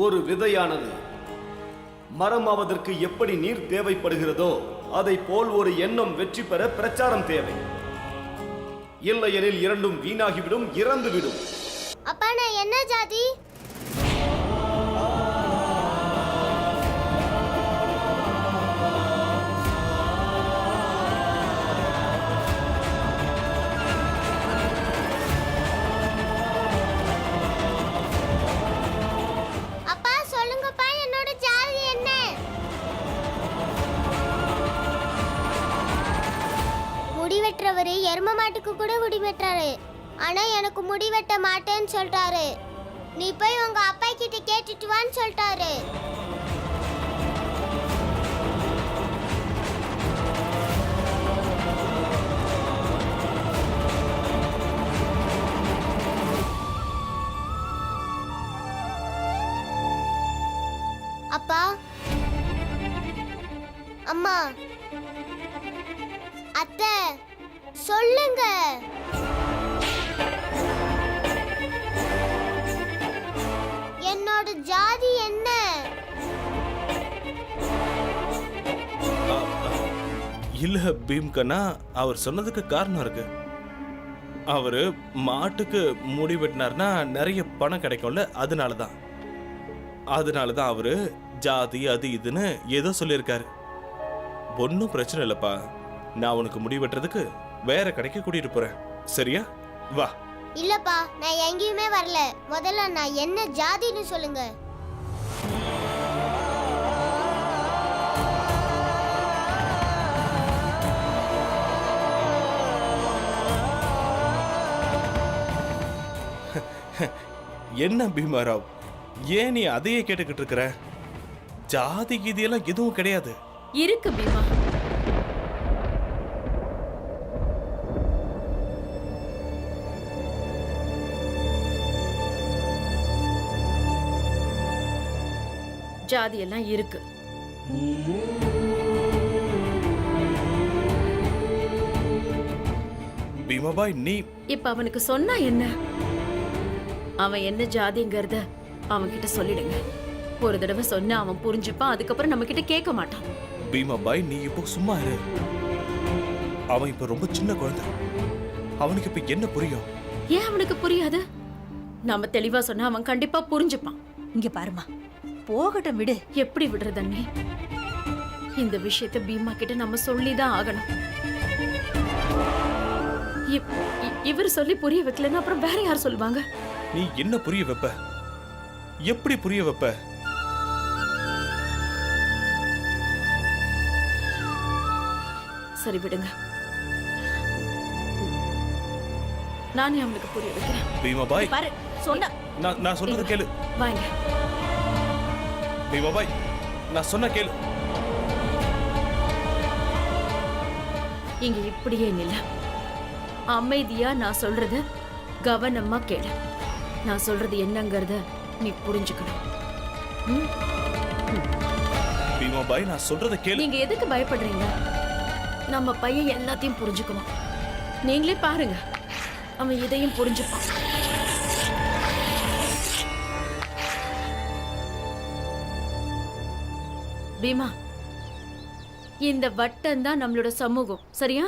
ஒரு விதையானது மரமாவதற்கு எப்படி நீர் தேவைப்படுகிறதோ அதை போல் ஒரு எண்ணம் வெற்றி பெற பிரச்சாரம் தேவை. இல்லையெனில் இரண்டும் வீணாகிவிடும், இறந்துவிடும். அப்பா நான் என்ன ஜாதி? அப்பா சொல்லுங்கப்பா, என்னோட ஜாதி என்ன? முடி வெட்டுறவரு எரும மாட்டுக்கு கூட முடி வெட்டுறாரு. ஆனா எனக்கு முடி வெட்ட மாட்டேன்னு சொல்லிட்டாரு. நீ போய் உங்க அப்பா கிட்ட கேட்டுட்டு வான்னு சொல்லிட்டாரு. அப்பா, அம்மா, அத்தை, சொல்லுங்க. என்னோட ஜாதி என்ன? இல்ல பீம்கண்ணா, அவர் சொன்னதுக்கு காரணம் இருக்கு. அவரு மாட்டுக்கு முடி வெட்டினார்னா நிறைய பணம் கிடைக்கும்ல, அதனாலதான் அவரு ஜாதி அது இதுன்னு ஏதோ சொல்லியிருக்காரு. ஒன்னும் பிரச்சனை இல்லப்பா, நான் உனக்கு முடி வெட்டுறதுக்கு வேற கடைக்கு கூட்டிட்டு போறேன், சரியா? வா. இல்லப்பா, நான் எங்கேயுமே வரல. முதல்ல நான் என்ன ஜாதின்னு சொல்லுங்க. என்ன பீமாராவ், ஏன் நீ அதையே கேட்டுக்கிட்டு இருக்கிற? ஜாதி கீதியெல்லாம் எதுவும் கிடையாது. இருக்கு பீமா. ஜாதி எல்லாம் இருக்கு. பீமாபாய், நீ இப்ப அவனுக்கு சொன்னா என்ன? அவன் என்ன ஜாதிங்கிறத அவன்கிட்ட சொல்லிடுங்க. ஒரு தடவை சொன்னா அவன் புரிஞ்சுப்பான், அதுக்கப்புறம் நம்ம கிட்ட கேட்க மாட்டான். பீமாபாய், நீ இப்போ சும்மா இரு. அவன் இப்ப ரொம்ப சின்ன குழந்தை, அவனுக்கு இப்ப என்ன புரியும்? ஏன் அவனுக்கு புரியாது? நாம தெளிவா சொன்னா அவன் கண்டிப்பா புரிஞ்சுப்பான். இங்க பாருமா, போகட்டும், விடு. எப்படி விடுறது அண்ணி? இந்த விஷயத்தை பீமா கிட்ட நம்ம சொல்லிதான் ஆகணும். இவர் சொல்லி புரிய வைக்கலன்னா அப்புறம் வேற யார் சொல்லுவாங்க? நீ என்ன புரிய வைப்ப? எப்படி புரிய வைப்ப? சரி விடுங்க, நானே அவனுக்கு புரிய வைக்கிறேன். பீமாபாய், பாரு, சொன்ன நான் சொல்றது கேளு. வாங்க பீமாபாய், நான் சொன்ன கேளு. இங்க இப்படியே நில்ல. அமைதியா நான் சொல்றது கவனமா கேளு. நான் சொல்றது என்னங்கறத நீ புரிஞ்சுக்கணும். பீமாபாய், நான் சொல்றத கேளு. நீங்க எதுக்கு பயப்படுறீங்க? நம்ம பையன் எல்லாத்தையும் புரிஞ்சுக்கணும். நீங்களே பாருங்க, அவன் இதையும் புரிஞ்சுப்பான். பீமா, இந்த வட்டம் தான் நம்மளோட சமூகம், சரியா?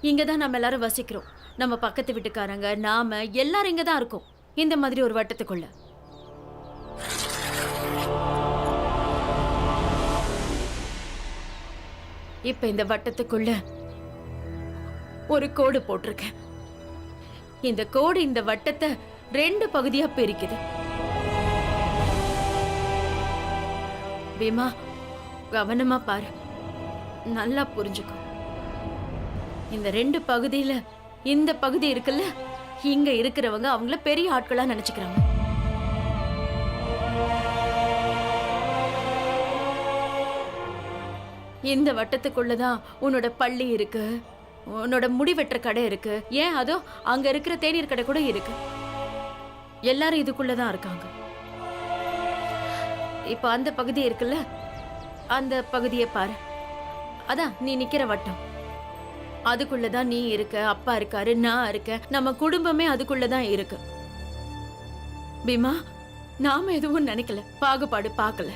இங்கதான் நம்ம எல்லாரும் வசிக்கிறோம். நம்ம பக்கத்து வீட்டுக்காரங்க, நாம எல்லாரும் இங்கதான் இருக்கோம், இந்த மாதிரி ஒரு வட்டத்துக்குள்ள. இப்ப இந்த வட்டத்துக்குள்ள ஒரு கோடு போட்டிருக்கேன். இந்த கோடு இந்த வட்டத்தை 2 பகுதியா பிரிக்குது. பீமா, கவனமா பாரு, நல்லா புரிஞ்சுக்கோ. இந்த 2 பகுதியில இந்த பகுதி இருக்குல்ல, இங்க இருக்கிறவங்க அவங்கள பெரிய ஆட்களா நினைச்சுக்கிறாங்க. இந்த வட்டத்துக்குள்ளதான் உன்னோட பள்ளி இருக்கு, உன்னோட முடிவெற்ற கடை இருக்கு, ஏன் அதோ அங்க இருக்கிற தேநீர் கடை கூட இருக்கு. எல்லாரும் இதுக்குள்ளதான் இருக்காங்க. இப்ப அந்த பகுதி இருக்குல்ல, அந்த பகுதியை பாரு. அதான் நீ நிக்கிற வட்டம், அதுக்குள்ளதான் நீ இருக்க, அப்பா இருக்காரு, நான் இருக்க, நம்ம குடும்பமே அதுக்குள்ளதான் இருக்கு. பீமா, நாம எதுவும் நினைக்கல, பாகுபாடு பார்க்கல.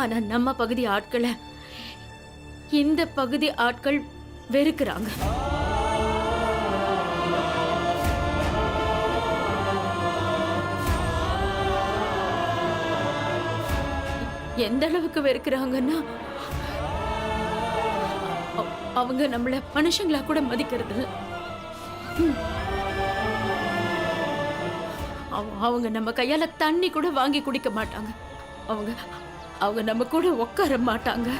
ஆனா நம்ம பகுதி ஆட்களை இந்த பகுதி ஆட்கள் வெறுக்கிறாங்க. எந்த அளவுக்கு வெறுக்கிறாங்கன்னா அவங்க நம்மள மனுஷங்களா கூட மதிக்கிறது இல்ல. அவங்க நம்ம கையால தண்ணி கூட வாங்கி குடிக்க மாட்டாங்க. அவங்க அவங்க நம்ம கூட உட்கார மாட்டாங்க.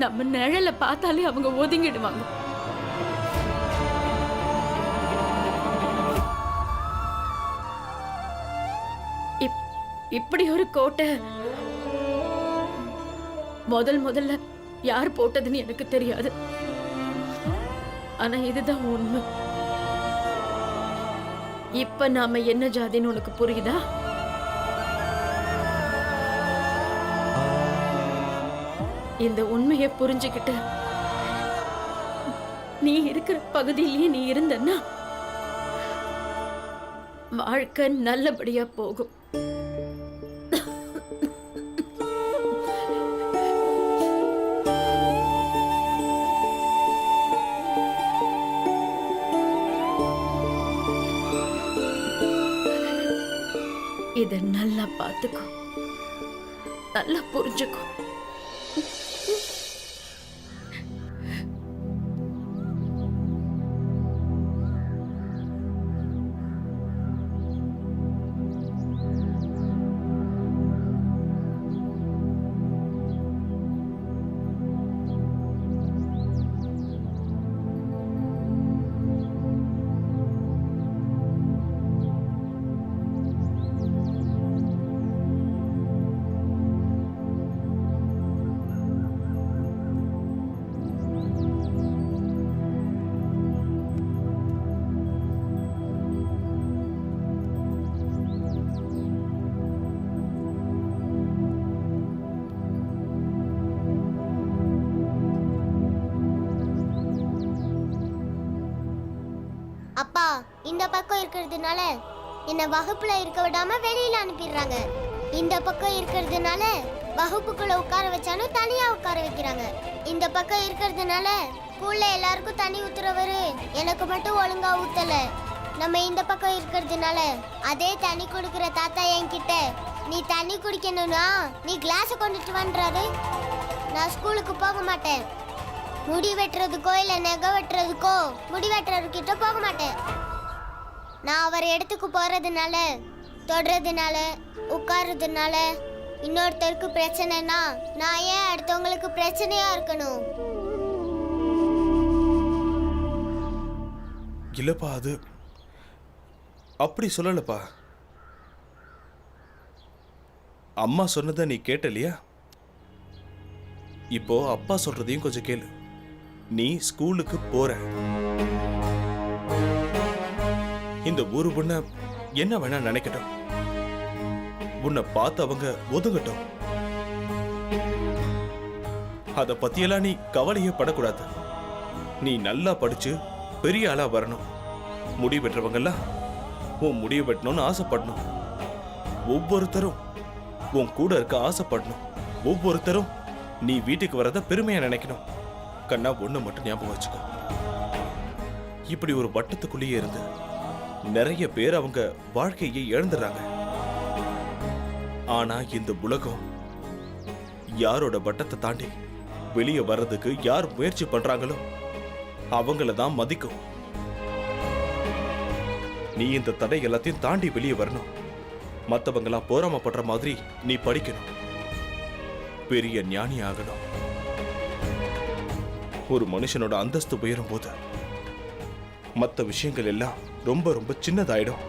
நம்ம நிழல பார்த்தாலே அவங்க ஒதுங்கிடுவாங்க. இப்படி ஒரு கோட்டை முதல்ல யார் போட்டதுன்னு எனக்கு தெரியாது. ஆனா இதுதான் உண்மை. இப்ப நாம என்ன ஜாதின்னு உனக்கு புரியுதா? இந்த உண்மையை புரிஞ்சுக்கிட்டு நீ இருக்கிற பகுதியிலேயே நீ இருந்தன்னா வாழ்க்கை நல்லபடியா போகும். இத நல்லா பார்த்துக்கோ, நல்லா புரிஞ்சுக்கோ. அப்பா, இந்த பக்கம் இருக்கிறதுனால என்ன வகுப்புல இருக்க விடாம வெளியில அனுப்பிடுறாங்க. இந்த பக்கம் இருக்கிறதுனால வகுப்புக்குள்ள உட்கார வச்சாலும் தனியா உட்கார வைக்கிறாங்க. இந்த பக்கம் இருக்கிறதுனால ஸ்கூல்ல எல்லாருக்கும் தண்ணி ஊத்துறவரு எனக்கு மட்டும் ஒழுங்கா ஊத்தல. நம்ம இந்த பக்கம் இருக்கிறதுனால அதே தண்ணி குடுக்கிற தாத்தா என்கிட்ட நீ தண்ணி குடிக்கணும்னா நீ கிளாஸ கொண்டுட்டு வந்தாரு. நான் ஸ்கூலுக்கு போக மாட்டேன். முடி வெட்டுறதுக்கோ இல்ல நெகை வெட்டுறதுக்கோ முடி வெட்டுறதுக்கிட்ட போக மாட்டேன். நான் அவர் இடத்துக்கு போறதுனால, தொடுறதுனால, உட்கார்றதுனால இன்னொருத்தருக்கு பிரச்சனைனா நான் ஏன் அடுத்தவங்களுக்கு பிரச்சனையா இருக்கணும்? இல்லப்பா, அது அப்படி சொல்லலப்பா. அம்மா சொன்னதை நீ கேட்டலையா? இப்போ அப்பா சொல்றதையும் கொஞ்சம் கேளு. நீ ஸ்கூலுக்கு போற. இந்த ஊரு பொண்ண என்ன வேணா நினைக்கட்டும். உன்னை பார்த்து அவங்க ஒதுங்கட்டும். அத பத்தியெல்லாம் நீ கவலையே படக்கூடாது. நீ நல்லா படிச்சு பெரிய ஆளா வரணும். முடி வெட்டுறவங்கெல்லாம் உன் முடிய வெட்டணும்னு ஆசைப்படணும். ஒவ்வொருத்தரும் உன் கூட இருக்க ஆசைப்படணும். ஒவ்வொருத்தரும் நீ வீட்டுக்கு வரத பெருமையா நினைக்கணும். கண்ணா, ஒண்ணு மட்டும் ஞாபகம் வச்சுக்கோ. இப்படி ஒரு வட்டத்துக்குள்ளேயே இருந்து நிறைய பேர் அவங்க வாழ்க்கையை இழந்துடுறாங்க. ஆனா இந்த உலகம் யாரோட வட்டத்தை தாண்டி வெளியே வர்றதுக்கு யார் முயற்சி பண்றாங்களோ அவங்கள தான் மதிக்கும். நீ இந்த தடை எல்லாத்தையும் தாண்டி வெளியே வரணும். மற்றவங்களாம் போராமப்படுற மாதிரி நீ படிக்கணும். பெரிய ஞானி ஆகணும். ஒரு மனுஷனோட அந்தஸ்து உயரும் போது மற்ற விஷயங்கள் எல்லாம் ரொம்ப ரொம்ப சின்னதாயிடும்.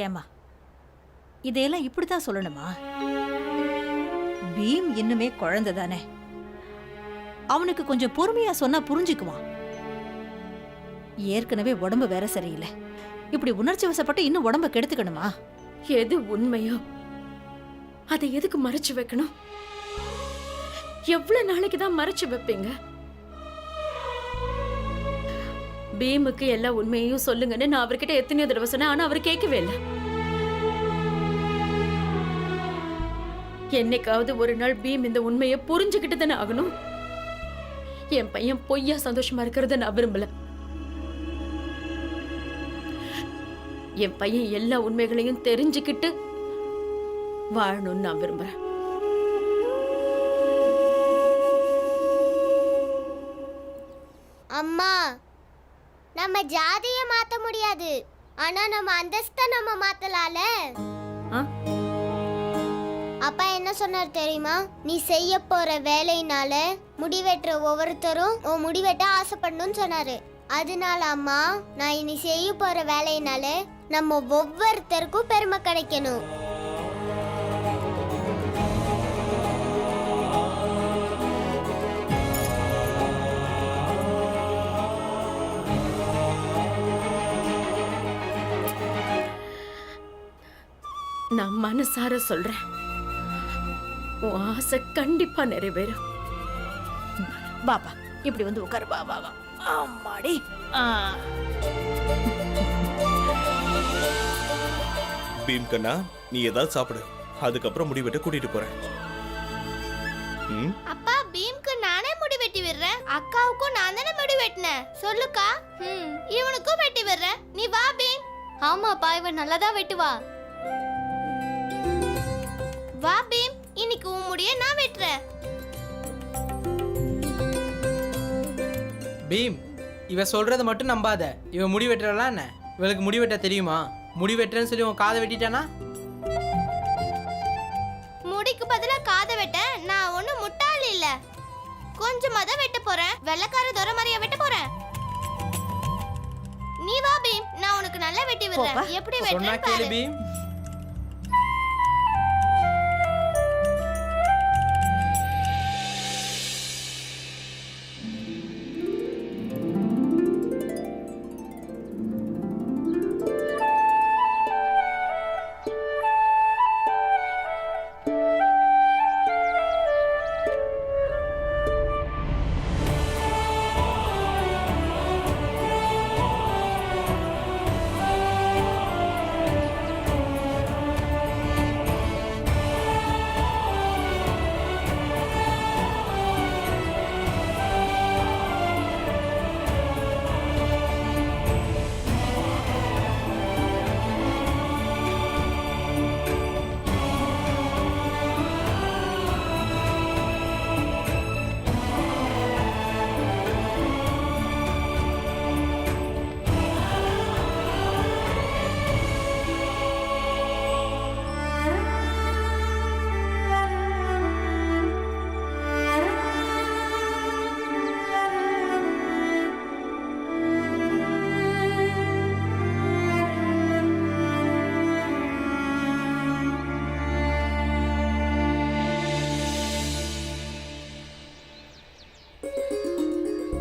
ஏமா, இதையெல்லாம் இப்படித்தான் சொல்லணுமா? பீம் இன்னுமே குழந்தை தானே. அவனுக்கு கொஞ்சம் பொறுமையா சொன்னா புரிஞ்சுக்குவான். ஏற்கனவே உடம்பு வேற சரியில்லை. இப்படி உணர்ச்சி வசப்பட்டு இன்னும் உடம்ப கெடுத்துக்கணுமா? எது உண்மையோ அதை எதுக்கு மறைச்சு வைக்கணும்? எவ்வளவு நாளைக்கு தான் மறைச்சு வைப்பீங்க? பீமுக்கு எல்லா உண்மையையும் சொல்லுங்கன்னு நான் அவர்கிட்ட எத்தனையோ தடவை சொன்னேன், ஆனா அவர் கேட்கவே இல்லை. என்னைக்காவது ஒரு நாள் பீம் இந்த உண்மையை புரிஞ்சுக்கிட்டு தானே ஆகணும். என் பையன் பொய்யா சந்தோஷமா இருக்கிறத நான் விரும்பல. என் பையன் எல்லா உண்மைகளையும் தெரிஞ்சுக்கிட்டு வாழணும்னு நான் விரும்புறேன். அம்மா, நம்ம ஜாதியை மாத்த முடியாது, ஆனா நம்ம அந்தஸ்தை நம்ம மாத்தலால. ஆ? அப்பா என்ன சொன்னார் தெரியுமா? நீ செய்ய போற வேலையினால முடிவெட்டுற ஒவ்வொருத்தரும் உன் முடிவெட்ட ஆசைப்படணும்னு சொன்னாரு. அதனால அம்மா, நான் இனி செய்ய போற வேலையினால நம்ம ஒவ்வொருத்தருக்கும் பெருமை கிடைக்கணும். நான் மனசார சொல்றேன், உன் ஆசை கண்டிப்பா நிறைவேறும். பாப்பா இப்படி வந்து உட்காரு. வா வா வா. அம்மாடி. பீம் கண்ணா, நீ ஏதாவது சாப்பிடு, அதுக்கப்புறம் முடிவெட்ட கூட்டிட்டு போறேன். ம்? அப்பா, பீம்க்கு நானே முடி வெட்டி விடுறேன். அக்காவுக்கும் நான் தானே முடி வெட்டினேன். சொல்லுக்கா. இவனுக்கும் வெட்டி விடுறேன். நீ வா பீம். ஆமாப்பா, இவன் நல்லாதான் வெட்டுவா. வா பீம், இன்னைக்கு உன் முடிய நான் வெட்டுறேன். பீம், இவ சொல்றத மட்டும் நம்பாத. இவ முடி வெட்டுறலாம் என்ன? இவளுக்கு முடி வெட்ட தெரியுமா? முடி வெட்டுறேன்னு சொல்லி உன் காதை வெட்டிட்டானா? முடிக்கு பதிலா காதை வெட்ட நான் ஒண்ணும் முட்டாள் இல்ல. கொஞ்சமா தான் வெட்ட போறேன். வெள்ளக்கார துரை மாதிரியா வெட்ட போறேன். நீ வா பீம், நான் உனக்கு நல்லா வெட்டி விடுறேன். எப்படி சொன்னா வெட்டுறேன்னு கேளு பாரு. பீம்.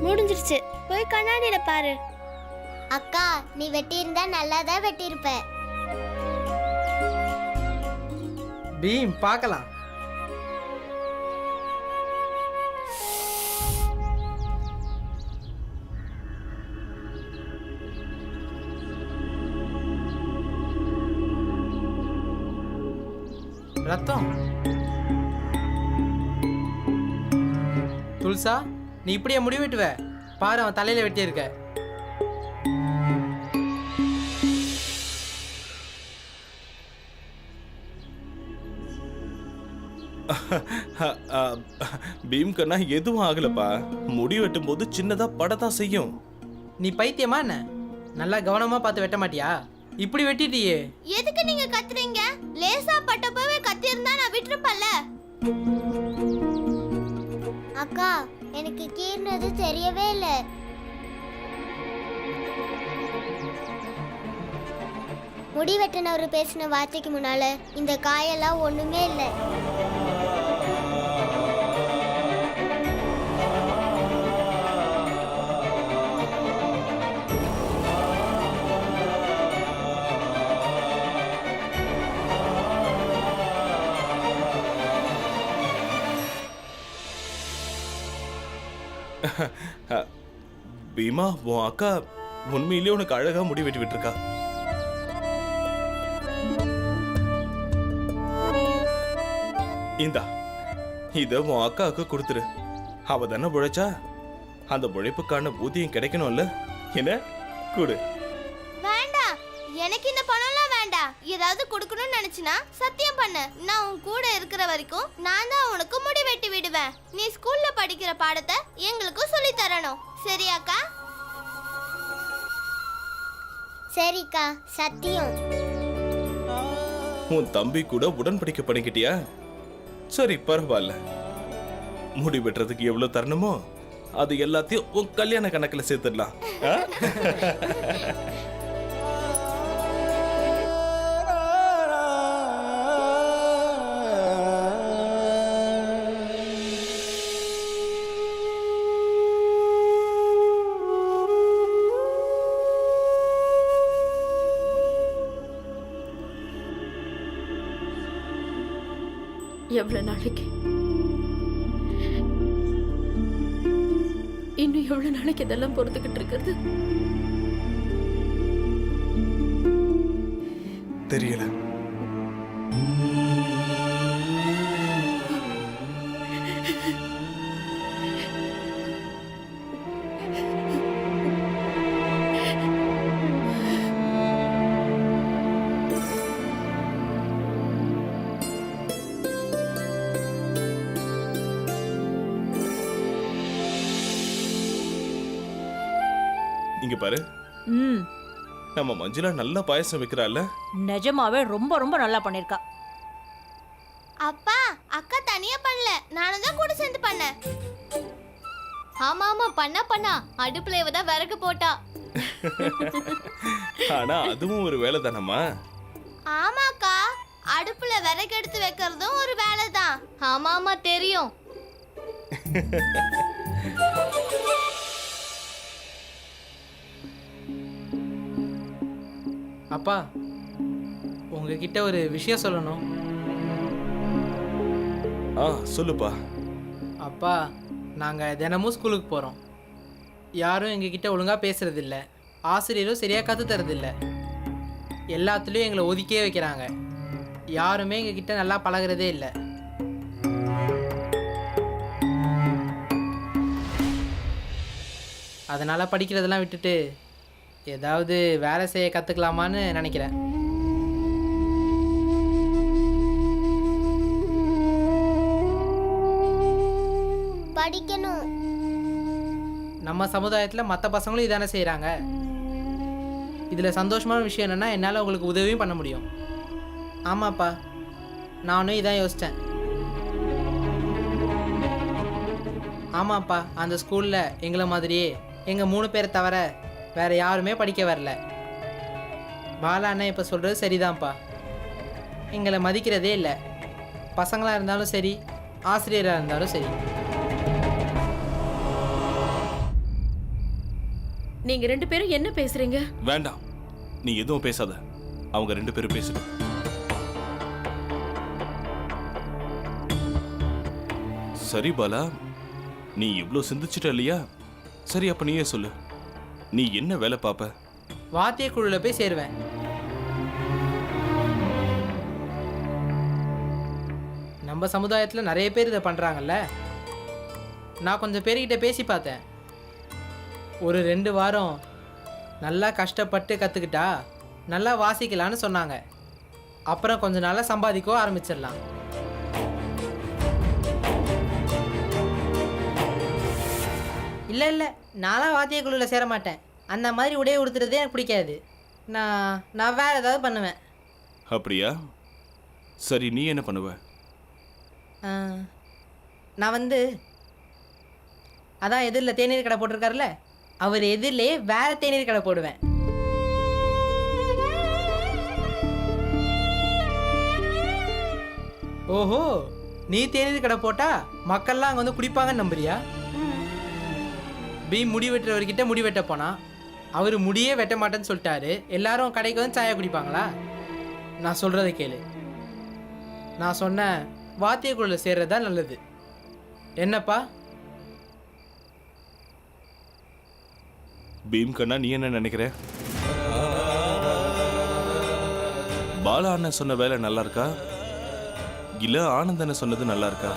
முடிஞ்சிருச்சு. போய் கண்ணாடியில பாரு. அக்கா, நீ வெட்டி இருந்தா நல்லாதான் வெட்டி இருப்ப. பீம், பார்க்கலாம். ரத்தம். துல்சா, நீ இப்படியே முடி வெட்டுவ? பாரு, அவன் தலையில வெட்டி இருக்க. பீம் கண்ணா, எதுவும் ஆகலப்பா. முடி வெட்டும் போது சின்னதா படத்தான் செய்யும். நீ பைத்தியமா என்ன? நல்லா கவனமா பார்த்து வெட்ட மாட்டியா? இப்படி வெட்டிட்டியே. எதுக்கு நீங்க கத்துறீங்க? லேசா பட்டப்பவே கத்தி இருந்தா நான் விட்டுருப்பல்ல. அக்கா, எனக்கு கீர்னது தெரியவே இல்லை. முடி வெட்டினவர் பேசின வார்த்தைக்கு முன்னால இந்த காயெல்லாம் ஒண்ணுமே இல்லை. பீமா, உன் அக்கா உண்மையிலேயே உனக்கு அழகா முடி வெட்டி விட்டுருக்கா. இந்தா, இத உன் அக்காவுக்கு கொடுத்துரு. அவ தானே உழைச்சா, அந்த உழைப்புக்கான ஊதியம் கிடைக்கணும்ல. என்ன கொடு. வேண்டாம், எனக்கு இந்த பணம்லாம் வேண்டாம். ஏதாவது கொடுக்கணும்னு நினைச்சினா சத்தியம் பண்ணு. நான் உன் கூட இருக்கிற வரைக்கும் நான் தான் உனக்கு முடி வெட்டி விடுவேன். நீ ஸ்கூல்ல படிக்கிற பாடத்தை எங்களுக்கும் சொல்லி தரணும். சரியாக்கா? சரிக்கா, சத்தியம். உன் தம்பி கூட உடன்படிக்கை பண்ணிக்கிட்டியா? சரி, பரவாயில்ல. முடி வெட்டுறதுக்கு எவ்வளவு தரணுமோ அது எல்லாத்தையும் உன் கல்யாண கணக்குல சேர்த்துடலாம். ஆ? எவ்வளவு நாளைக்கு, இன்னும் எவ்வளவு நாளைக்கு இதெல்லாம் பொறுத்துக்கிட்டு இருக்கிறது? தெரியல. இங்க பாரு, ம், நம்ம மஞ்சுளா நல்லா பாயசம் வைக்கிறாள்ல. நிஜமாவே ரொம்ப ரொம்ப நல்லா பண்ணிருக்கா. அப்பா, அக்கா தனியா பண்ணல, நானும் தான் கூட சேர்ந்து பண்ணேன். ஆமா ஆமா, பண்ணா அடுப்புல இவ தான் விறகு போட்டா. ஆனா அதுவும் ஒரு வேலை தானம்மா. ஆமாக்கா, அடுப்புல விறகு எடுத்து வைக்கிறதும் ஒரு வேலை தான். ஆமா ஆமா, தெரியும். அப்பா, உங்ககிட்ட ஒரு விஷயம் சொல்லணும். சொல்லுப்பா. அப்பா, நாங்கள் தினமும் ஸ்கூலுக்கு போகிறோம். யாரும் எங்ககிட்ட ஒழுங்காக பேசுறதில்ல, ஆசிரியரும் சரியாக கற்று தரதில்ல. எல்லாத்துலேயும் எங்களை ஒதுக்கியே வைக்கிறாங்க. யாருமே எங்ககிட்ட நல்லா பழகிறதே இல்லை. அதனால் படிக்கிறதெல்லாம் விட்டுட்டு ஏதாவது வேலை செய்ய கற்றுக்கலாமான்னு நினைக்கிறேன். படிக்கணும். நம்ம சமுதாயத்தில் மற்ற பசங்களும் இதானே செய்கிறாங்க. இதில் சந்தோஷமான விஷயம் என்னென்னா, என்னால் உங்களுக்கு உதவியும் பண்ண முடியும். ஆமாப்பா, நானும் இதான் யோசித்தேன். ஆமாப்பா, அந்த ஸ்கூலில் எங்களை மாதிரியே எங்கள் 3 பேரை தவிர வேறு யாருமே படிக்க வரல. பாலா அண்ணன் இப்போ சொல்கிறது சரிதான்ப்பா. எங்களை மதிக்கிறதே இல்லை. பசங்களாக இருந்தாலும் சரி, ஆசிரியராக இருந்தாலும் சரி. நீங்க 2 பேரும் என்ன பேசுறீங்க? வேண்டாம், நீ எதுவும் பேசாத. அவங்க 2 பேரும் பேசணும். சரி பாலா, நீ இவ்ளோ சிந்திச்சிட்ட இல்லையா? சரி, அப்ப நீயே சொல்லு, நீ என்ன வேலை பாப்ப? வாத்திய குழுவில் போய் சேருவேன். நம்ம சமுதாயத்தில் நிறைய பேர் இதை பண்ணுறாங்கல்ல. நான் கொஞ்சம் பேர்கிட்ட பேசி பார்த்தேன். ஒரு 2 வாரம் நல்லா கஷ்டப்பட்டு கற்றுக்கிட்டா நல்லா வாசிக்கலான்னு சொன்னாங்க. அப்புறம் கொஞ்ச நாளாக சம்பாதிக்கவும் ஆரம்பிச்சிடலாம். இல்லை நான்லாம் வாத்திய குழுவில் சேர மாட்டேன். அந்த மாதிரி உடைய உடுத்துறதே எனக்கு பிடிக்காது. நான் வேறு ஏதாவது பண்ணுவேன். அப்படியா? சரி, நீ என்ன பண்ணுவ? நான் அதான் எதிரில் தேநீர் கடை போட்டிருக்காருல்ல, அவர் எதிரிலே வேற தேநீர் கடை போடுவேன். ஓஹோ, நீ தேநீர் கடை போட்டா மக்கள்லாம் அங்கே வந்து குடிப்பாங்கன்னு நம்புறியா? பீம் முடி வெட்டுறவர்கிட்ட முடி வெட்ட போனா அவர் முடியே வெட்ட மாட்டேன்னு சொல்லிட்டாரு. எல்லாரும் கடைக்கு வந்து சாயா குடிப்பாங்களா? நான் சொல்கிறத கேளு. நான் சொன்ன வாத்திய குழுவில் சேர்றது தான் நல்லது. என்னப்பா? பீம் கண்ணா நீ என்ன நினைக்கிற? பாலா அண்ணன் சொன்ன வேலை நல்லா இருக்கா இல்ல ஆனந்த் அண்ணன் சொன்னது நல்லா இருக்கா?